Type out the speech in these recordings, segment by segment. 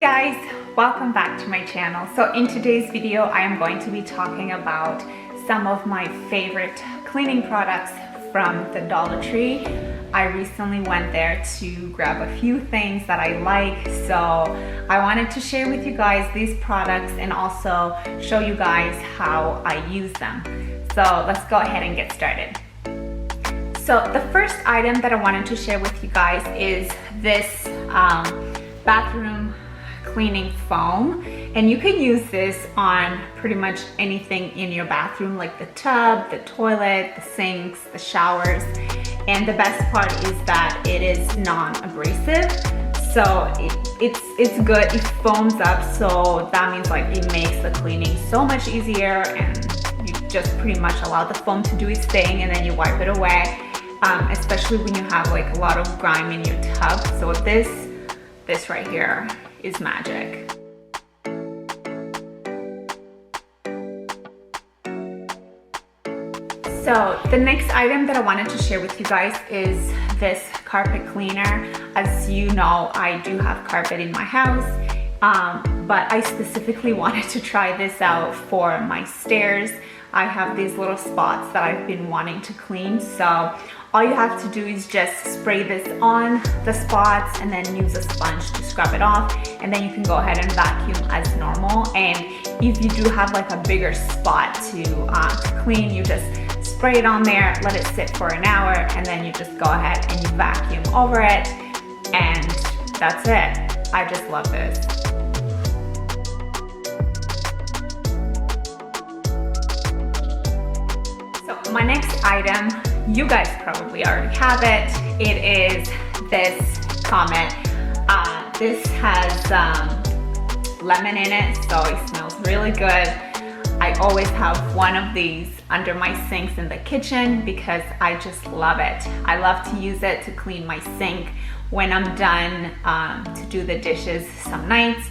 Guys, welcome back to my channel. So in today's video I am going to be talking about some of my favorite cleaning products from the Dollar Tree. I recently went there to grab a few things that I like, so I wanted to share with you guys these products and also show you guys how I use them. So let's go ahead and get started. So the first item that I wanted to share with you guys is this bathroom cleaning foam, and you can use this on pretty much anything in your bathroom, like the tub, the toilet, the sinks, the showers. And the best part is that it is non-abrasive, so it's good. It foams up, so that means like it makes the cleaning so much easier, and you just pretty much allow the foam to do its thing and then you wipe it away, especially when you have like a lot of grime in your tub. So this right here is magic. So the next item that I wanted to share with you guys is this carpet cleaner. As you know, I do have carpet in my house, but I specifically wanted to try this out for my stairs. I have these little spots that I've been wanting to clean, so all you have to do is just spray this on the spots and then use a sponge to scrub it off, and then you can go ahead and vacuum as normal. And if you do have like a bigger spot to clean, you just spray it on there, let it sit for an hour, and then you just go ahead and you vacuum over it, and that's it. I just love this. So my next item, you guys probably already have it. It is this Comet. This has lemon in it, so it smells really good. I always have one of these under my sinks in the kitchen because I just love it. I love to use it to clean my sink when I'm done to do the dishes some nights,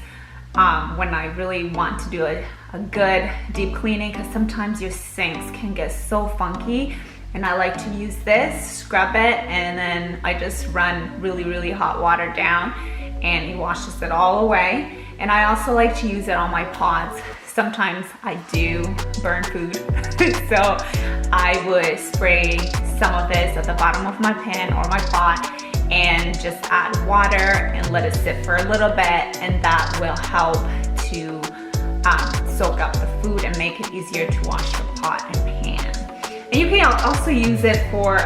when I really want to do a good deep cleaning, because sometimes your sinks can get so funky. And I like to use this, scrub it, and then I just run really hot water down and it washes it all away. And I also like to use it on my pots. Sometimes I do burn food, so I would spray some of this at the bottom of my pan or my pot and just add water and let it sit for a little bit, and that will help to soak up the food and make it easier to wash your pot and pan. And you can also use it for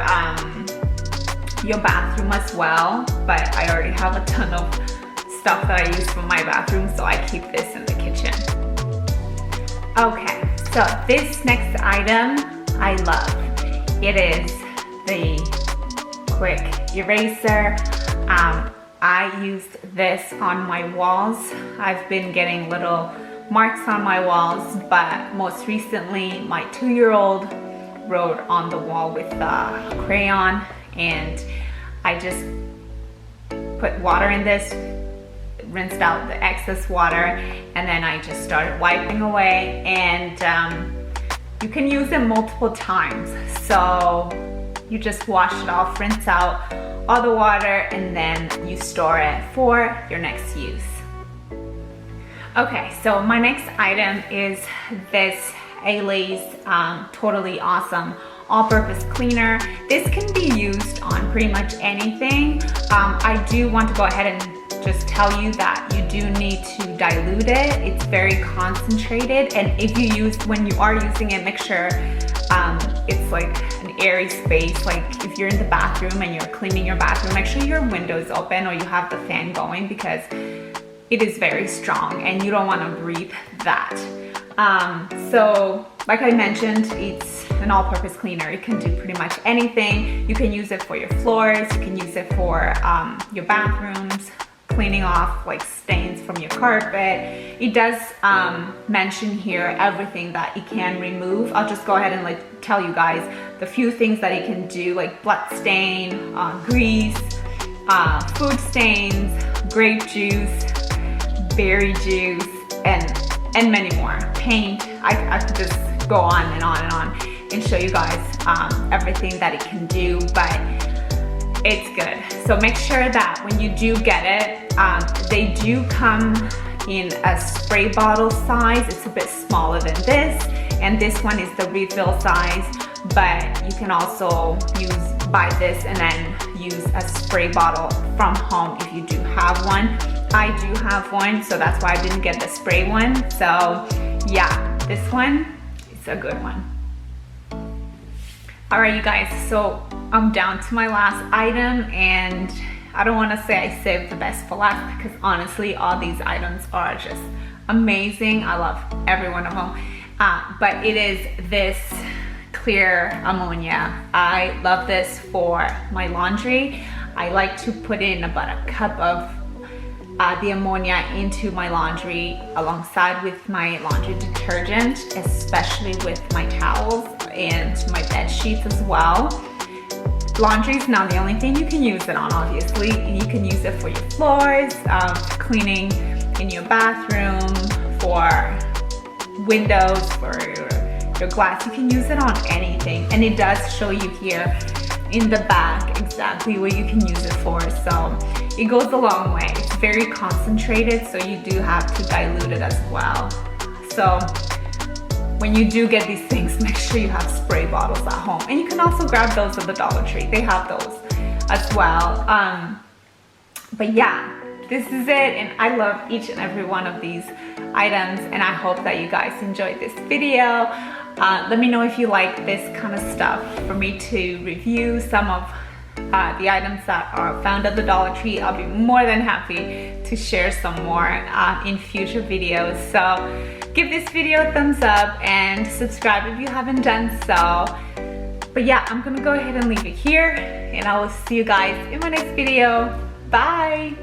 your bathroom as well, but I already have a ton of stuff that I use for my bathroom, so I keep this in the kitchen. Okay, so this next item I love. It is the quick eraser. I used this on my walls. I've been getting little marks on my walls, but most recently my 2-year-old wrote on the wall with a crayon, and I just put water in this, rinsed out the excess water, and then I just started wiping away. And you can use it multiple times, so you just wash it off, rinse out all the water, and then you store it for your next use. Okay, so my next item is this Aliane's Totally Awesome all-purpose cleaner. This can be used on pretty much anything. I do want to go ahead and just tell you that you do need to dilute it. It's very concentrated, and when you are using it, make sure it's like an airy space. Like if you're in the bathroom and you're cleaning your bathroom, make sure your window's open or you have the fan going, because it is very strong and you don't want to breathe that. So like I mentioned, it's an all-purpose cleaner. It can do pretty much anything. You can use it for your floors, you can use it for your bathrooms, cleaning off like stains from your carpet. It does mention here everything that it can remove. I'll just go ahead and like tell you guys the few things that it can do, like blood stain, grease, food stains, grape juice, berry juice, and many more. Paint. I could just go on and on and show you guys everything that it can do, but it's good. So make sure that when you do get it, they do come in a spray bottle size. It's a bit smaller than this, and this one is the refill size, but you can also buy this and then use a spray bottle from home if you do have one. I do have one, so that's why I didn't get the spray one. So yeah, this one is a good one. All right, you guys, so I'm down to my last item, and I don't want to say I saved the best for last, because honestly, all these items are just amazing. I love every one of them. But it is this clear ammonia. I love this for my laundry. I like to put in about a cup of the ammonia into my laundry alongside with my laundry detergent, especially with my towels and my bed sheets as well. Laundry is not the only thing you can use it on, obviously. You can use it for your floors, cleaning in your bathroom, for windows, for your glass. You can use it on anything, and it does show you here in the back exactly what you can use it for. So it goes a long way. It's very concentrated, so you do have to dilute it as well. So when you do get these things, make sure you have spray bottles at home, and you can also grab those at the Dollar Tree. They have those as well. But yeah, this is it, and I love each and every one of these items, and I hope that you guys enjoyed this video. Let me know if you like this kind of stuff for me to review some of the items that are found at the Dollar Tree. I'll be more than happy to share some more in future videos. So give this video a thumbs up and subscribe if you haven't done so. But yeah, I'm gonna go ahead and leave it here, and I will see you guys in my next video. Bye.